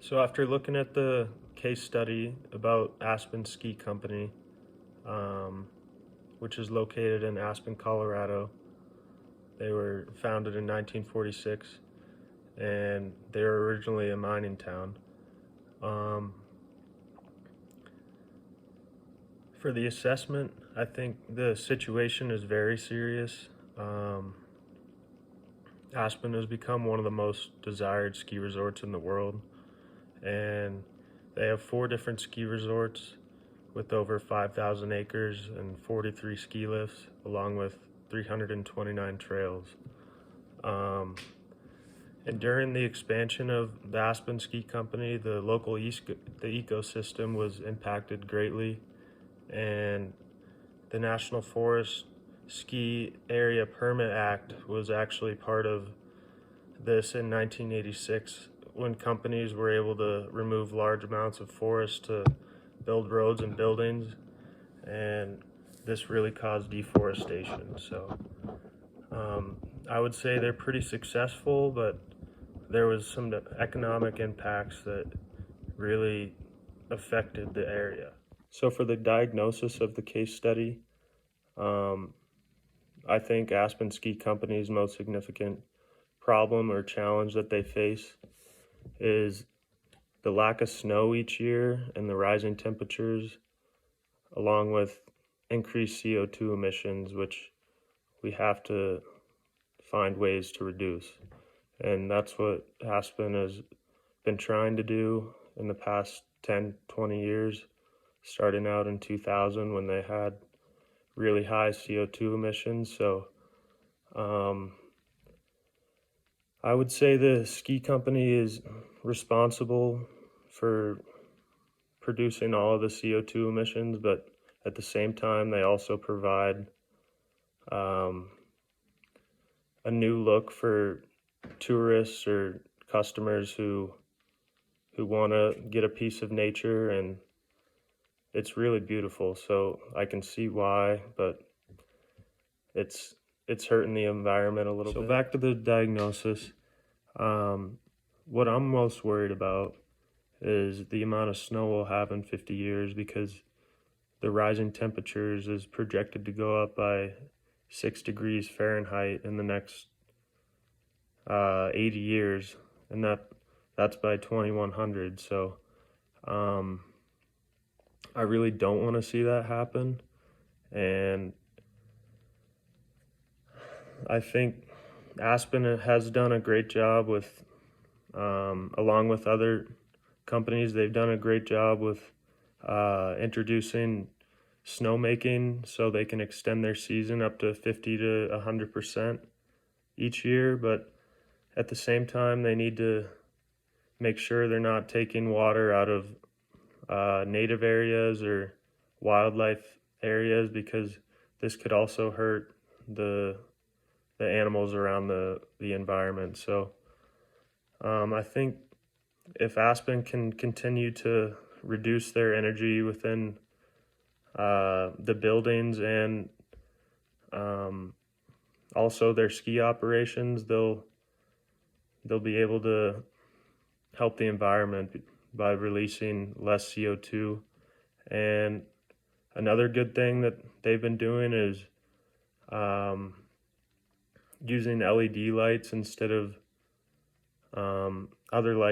So after looking at the case study about Aspen Ski Company, um, which is located in Aspen, Colorado, they were founded in 1946, and they were originally a mining town. Um, for the assessment, I think the situation is very serious. Aspen has become one of the most desired ski resorts in the world, and they have 4 different ski resorts with over 5,000 acres and 43 ski lifts, along with 329 trails. And during the expansion of the Aspen Ski Company, the ecosystem was impacted greatly, and the National Forest Ski Area Permit Act was actually part of this in 1986, when companies were able to remove large amounts of forest to build roads and buildings, and this really caused deforestation. So I would say they're pretty successful, but there was some economic impacts that really affected the area. So for the diagnosis of the case study, I think Aspen Ski Company's most significant problem or challenge that they face is the lack of snow each year and the rising temperatures, along with increased CO2 emissions, which we have to find ways to reduce. And that's what Aspen has been trying to do in the past 10, 20 years, starting out in 2000 when they had really high CO2 emissions. So I would say the ski company is responsible for producing all of the CO2 emissions, but at the same time, they also provide a new look for tourists or customers who want to get a piece of nature, and it's really beautiful. So I can see why, but it's hurting the environment a little bit. So back to the diagnosis. What I'm most worried about is the amount of snow we'll have in 50 years, because the rising temperatures is projected to go up by 6 degrees Fahrenheit in the next 80 years, and that's by 2100. So I really don't want to see that happen, and I think Aspen has done a great job with, along with other companies, they've done a great job with introducing snowmaking so they can extend their season up to 50 to 100% each year. But at the same time, they need to make sure they're not taking water out of native areas or wildlife areas, because this could also hurt the animals around the environment. So I think if Aspen can continue to reduce their energy within the buildings and also their ski operations, they'll be able to help the environment by releasing less CO2. And another good thing that they've been doing is using LED lights instead of other lights